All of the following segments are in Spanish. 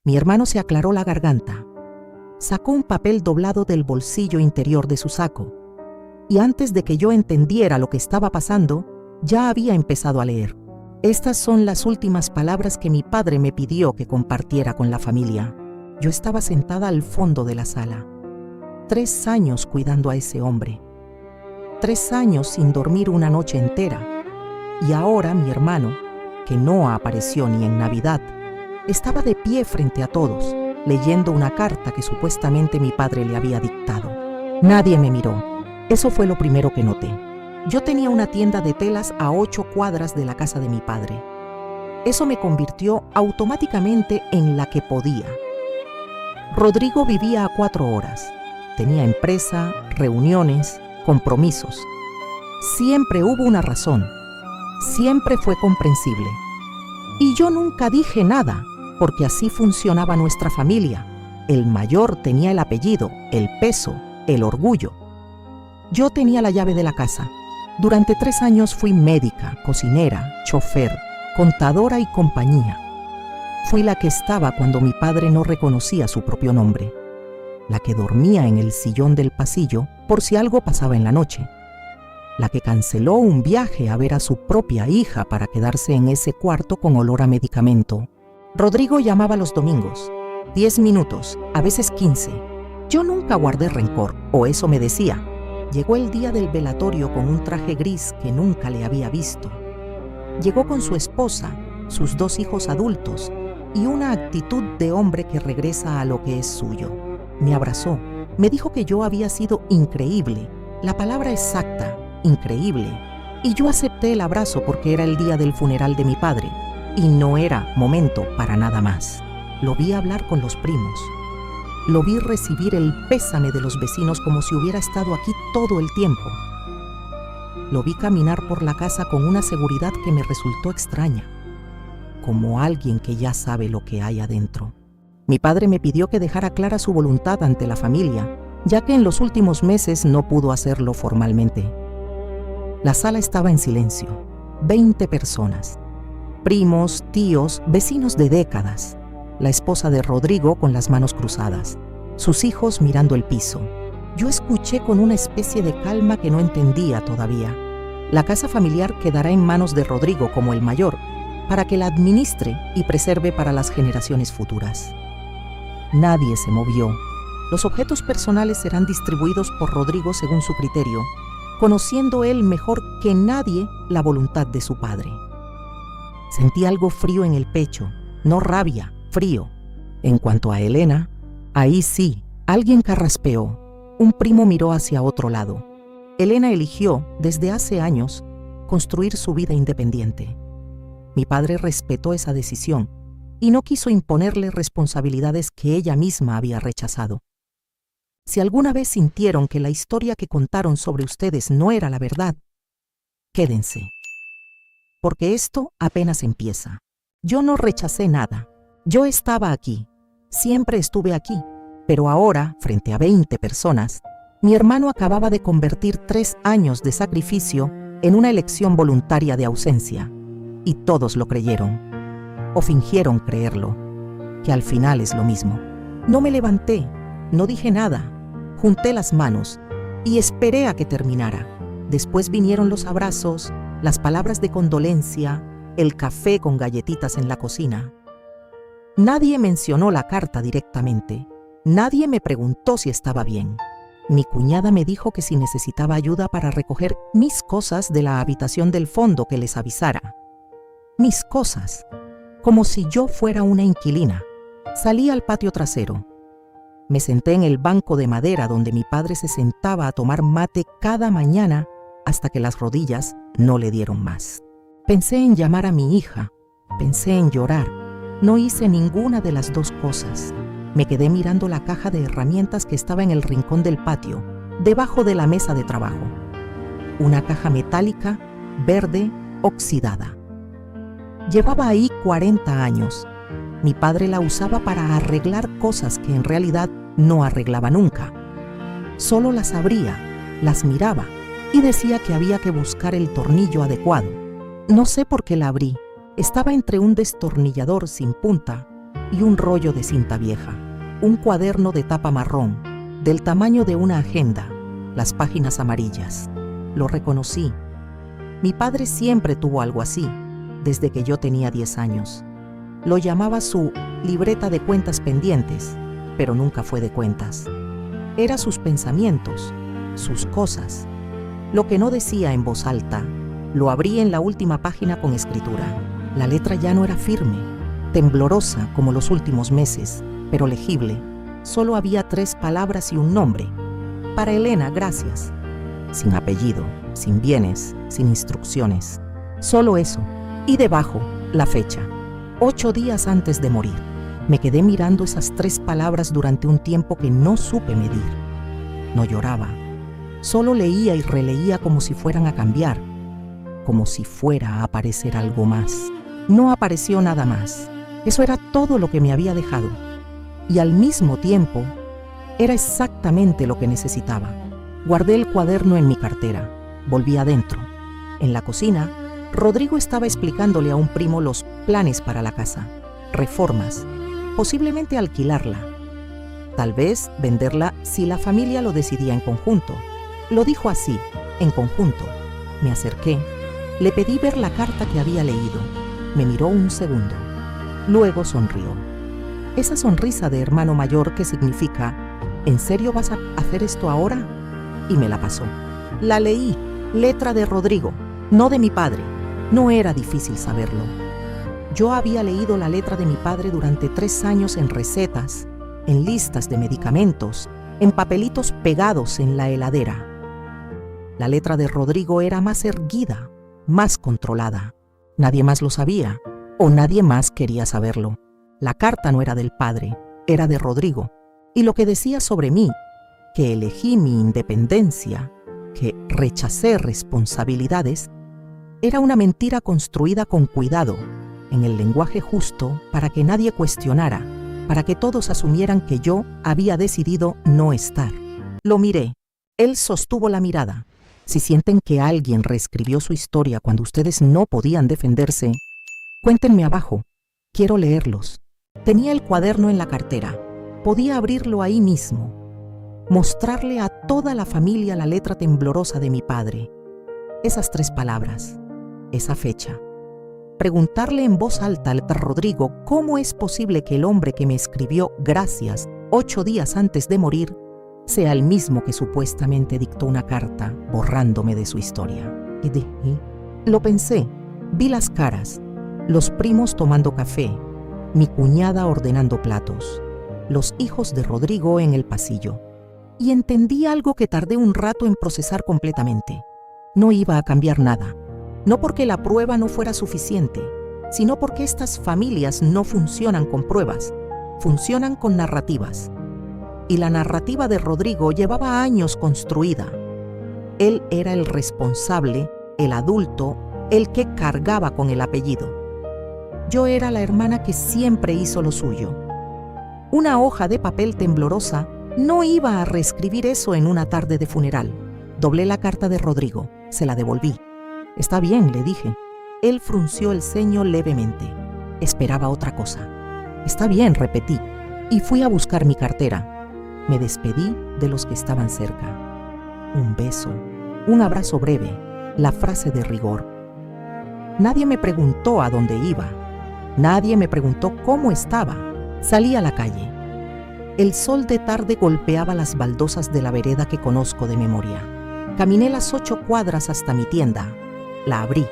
Mi hermano se aclaró la garganta, sacó un papel doblado del bolsillo interior de su saco y antes de que yo entendiera lo que estaba pasando, ya había empezado a leer. Estas son las últimas palabras que mi padre me pidió que compartiera con la familia. Yo estaba sentada al fondo de la sala. 3 años cuidando a ese hombre. 3 años sin dormir una noche entera. Y ahora mi hermano, que no apareció ni en Navidad, estaba de pie frente a todos, leyendo una carta que supuestamente mi padre le había dictado. Nadie me miró. Eso fue lo primero que noté. Yo tenía una tienda de telas a 8 cuadras de la casa de mi padre. Eso me convirtió automáticamente en la que podía. Rodrigo vivía a 4 horas. Tenía empresa, reuniones, compromisos. Siempre hubo una razón. Siempre fue comprensible. Y yo nunca dije nada, porque así funcionaba nuestra familia. El mayor tenía el apellido, el peso, el orgullo. Yo tenía la llave de la casa. Durante 3 años fui médica, cocinera, chofer, contadora y compañía. Fui la que estaba cuando mi padre no reconocía su propio nombre. La que dormía en el sillón del pasillo por si algo pasaba en la noche. La que canceló un viaje a ver a su propia hija para quedarse en ese cuarto con olor a medicamento. Rodrigo llamaba los domingos, 10 minutos, a veces 15. Yo nunca guardé rencor, o eso me decía. Llegó el día del velatorio con un traje gris que nunca le había visto. Llegó con su esposa, sus 2 hijos adultos y una actitud de hombre que regresa a lo que es suyo. Me abrazó, me dijo que yo había sido increíble, la palabra exacta, increíble, y yo acepté el abrazo porque era el día del funeral de mi padre y no era momento para nada más. Lo vi hablar con los primos. Lo vi recibir el pésame de los vecinos como si hubiera estado aquí todo el tiempo. Lo vi caminar por la casa con una seguridad que me resultó extraña, como alguien que ya sabe lo que hay adentro. Mi padre me pidió que dejara clara su voluntad ante la familia, ya que en los últimos meses no pudo hacerlo formalmente. La sala estaba en silencio. 20 personas. Primos, tíos, vecinos de décadas. La esposa de Rodrigo con las manos cruzadas. Sus hijos mirando el piso. Yo escuché con una especie de calma que no entendía todavía. La casa familiar quedará en manos de Rodrigo como el mayor, para que la administre y preserve para las generaciones futuras. Nadie se movió. Los objetos personales serán distribuidos por Rodrigo según su criterio, conociendo él mejor que nadie la voluntad de su padre. Sentí algo frío en el pecho, no rabia, frío. En cuanto a Elena, ahí sí, alguien carraspeó. Un primo miró hacia otro lado. Elena eligió, desde hace años, construir su vida independiente. Mi padre respetó esa decisión y no quiso imponerle responsabilidades que ella misma había rechazado. Si alguna vez sintieron que la historia que contaron sobre ustedes no era la verdad, quédense. Porque esto apenas empieza. Yo no rechacé nada. Yo estaba aquí. Siempre estuve aquí. Pero ahora, frente a 20 personas, mi hermano acababa de convertir 3 años de sacrificio en una elección voluntaria de ausencia. Y todos lo creyeron. O fingieron creerlo, que al final es lo mismo. No me levanté, no dije nada, junté las manos y esperé a que terminara. Después vinieron los abrazos, las palabras de condolencia, el café con galletitas en la cocina. Nadie mencionó la carta directamente, nadie me preguntó si estaba bien. Mi cuñada me dijo que si necesitaba ayuda para recoger mis cosas de la habitación del fondo que les avisara. Mis cosas. Como si yo fuera una inquilina. Salí al patio trasero. Me senté en el banco de madera donde mi padre se sentaba a tomar mate cada mañana hasta que las rodillas no le dieron más. Pensé en llamar a mi hija. Pensé en llorar. No hice ninguna de las 2 cosas. Me quedé mirando la caja de herramientas que estaba en el rincón del patio, debajo de la mesa de trabajo. Una caja metálica, verde, oxidada. Llevaba ahí 40 años. Mi padre la usaba para arreglar cosas que en realidad no arreglaba nunca. Solo las abría, las miraba y decía que había que buscar el tornillo adecuado. No sé por qué la abrí. Estaba entre un destornillador sin punta y un rollo de cinta vieja, un cuaderno de tapa marrón, del tamaño de una agenda, las páginas amarillas. Lo reconocí. Mi padre siempre tuvo algo así, desde que yo tenía 10 años. Lo llamaba su libreta de cuentas pendientes, pero nunca fue de cuentas. Era sus pensamientos, sus cosas. Lo que no decía en voz alta, lo abrí en la última página con escritura. La letra ya no era firme, temblorosa como los últimos meses, pero legible. Solo había 3 palabras y un nombre. Para Elena, gracias. Sin apellido, sin bienes, sin instrucciones. Solo eso. Y debajo, la fecha. 8 días antes de morir. Me quedé mirando esas 3 palabras durante un tiempo que no supe medir. No lloraba. Solo leía y releía como si fueran a cambiar, como si fuera a aparecer algo más. No apareció nada más. Eso era todo lo que me había dejado. Y al mismo tiempo, era exactamente lo que necesitaba. Guardé el cuaderno en mi cartera. Volví adentro. En la cocina, Rodrigo estaba explicándole a un primo los planes para la casa. Reformas. Posiblemente alquilarla. Tal vez venderla si la familia lo decidía en conjunto. Lo dijo así, en conjunto. Me acerqué. Le pedí ver la carta que había leído. Me miró un segundo. Luego sonrió. Esa sonrisa de hermano mayor que significa, ¿en serio vas a hacer esto ahora? Y me la pasó. La leí, letra de Rodrigo, no de mi padre. No era difícil saberlo. Yo había leído la letra de mi padre durante 3 años en recetas, en listas de medicamentos, en papelitos pegados en la heladera. La letra de Rodrigo era más erguida, más controlada. Nadie más lo sabía, o nadie más quería saberlo. La carta no era del padre, era de Rodrigo. Y lo que decía sobre mí, que elegí mi independencia, que rechacé responsabilidades, era una mentira construida con cuidado, en el lenguaje justo, para que nadie cuestionara, para que todos asumieran que yo había decidido no estar. Lo miré. Él sostuvo la mirada. Si sienten que alguien reescribió su historia cuando ustedes no podían defenderse, cuéntenme abajo. Quiero leerlos. Tenía el cuaderno en la cartera. Podía abrirlo ahí mismo. Mostrarle a toda la familia la letra temblorosa de mi padre. Esas 3 palabras. Esa fecha. Preguntarle en voz alta al Rodrigo cómo es posible que el hombre que me escribió gracias 8 días antes de morir sea el mismo que supuestamente dictó una carta borrándome de su historia. Lo pensé, vi las caras, los primos tomando café, mi cuñada ordenando platos, los hijos de Rodrigo en el pasillo. Y entendí algo que tardé un rato en procesar completamente. No iba a cambiar nada, no porque la prueba no fuera suficiente, sino porque estas familias no funcionan con pruebas, funcionan con narrativas. Y la narrativa de Rodrigo llevaba años construida. Él era el responsable, el adulto, el que cargaba con el apellido. Yo era la hermana que siempre hizo lo suyo. Una hoja de papel temblorosa no iba a reescribir eso en una tarde de funeral. Doblé la carta de Rodrigo, se la devolví. Está bien, le dije. Él frunció el ceño levemente. Esperaba otra cosa. Está bien, repetí, y fui a buscar mi cartera. Me despedí de los que estaban cerca. Un beso, un abrazo breve, la frase de rigor. Nadie me preguntó a dónde iba. Nadie me preguntó cómo estaba. Salí a la calle. El sol de tarde golpeaba las baldosas de la vereda que conozco de memoria. Caminé las 8 cuadras hasta mi tienda. La abrí.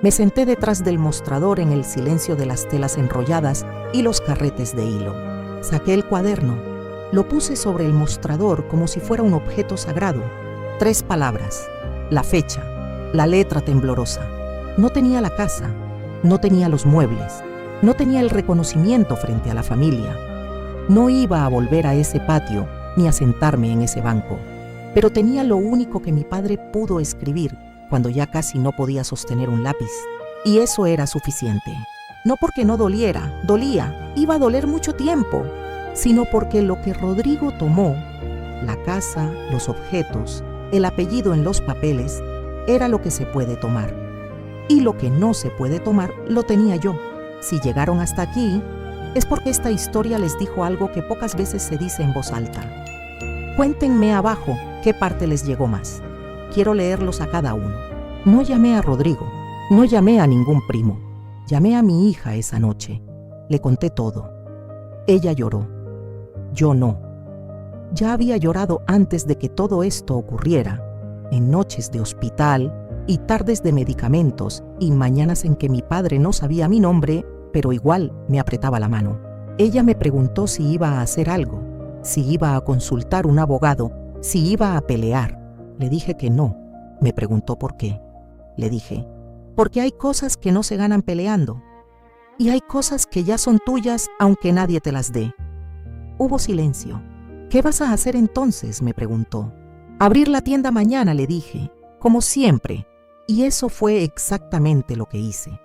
Me senté detrás del mostrador en el silencio de las telas enrolladas y los carretes de hilo. Saqué el cuaderno. Lo puse sobre el mostrador como si fuera un objeto sagrado. 3 palabras. La fecha. La letra temblorosa. No tenía la casa. No tenía los muebles. No tenía el reconocimiento frente a la familia. No iba a volver a ese patio ni a sentarme en ese banco. Pero tenía lo único que mi padre pudo escribir cuando ya casi no podía sostener un lápiz. Y eso era suficiente. No porque no doliera, dolía, iba a doler mucho tiempo, sino porque lo que Rodrigo tomó, la casa, los objetos, el apellido en los papeles, era lo que se puede tomar. Y lo que no se puede tomar, lo tenía yo. Si llegaron hasta aquí, es porque esta historia les dijo algo que pocas veces se dice en voz alta. Cuéntenme abajo qué parte les llegó más. Quiero leerlos a cada uno. No llamé a Rodrigo, no llamé a ningún primo. Llamé a mi hija esa noche. Le conté todo. Ella lloró. Yo no. Ya había llorado antes de que todo esto ocurriera, en noches de hospital y tardes de medicamentos y mañanas en que mi padre no sabía mi nombre, pero igual me apretaba la mano. Ella me preguntó si iba a hacer algo, si iba a consultar un abogado, si iba a pelear. Le dije que no. Me preguntó por qué. Le dije, porque hay cosas que no se ganan peleando. Y hay cosas que ya son tuyas aunque nadie te las dé. Hubo silencio. ¿Qué vas a hacer entonces?, me preguntó. Abrir la tienda mañana, le dije, como siempre. Y eso fue exactamente lo que hice.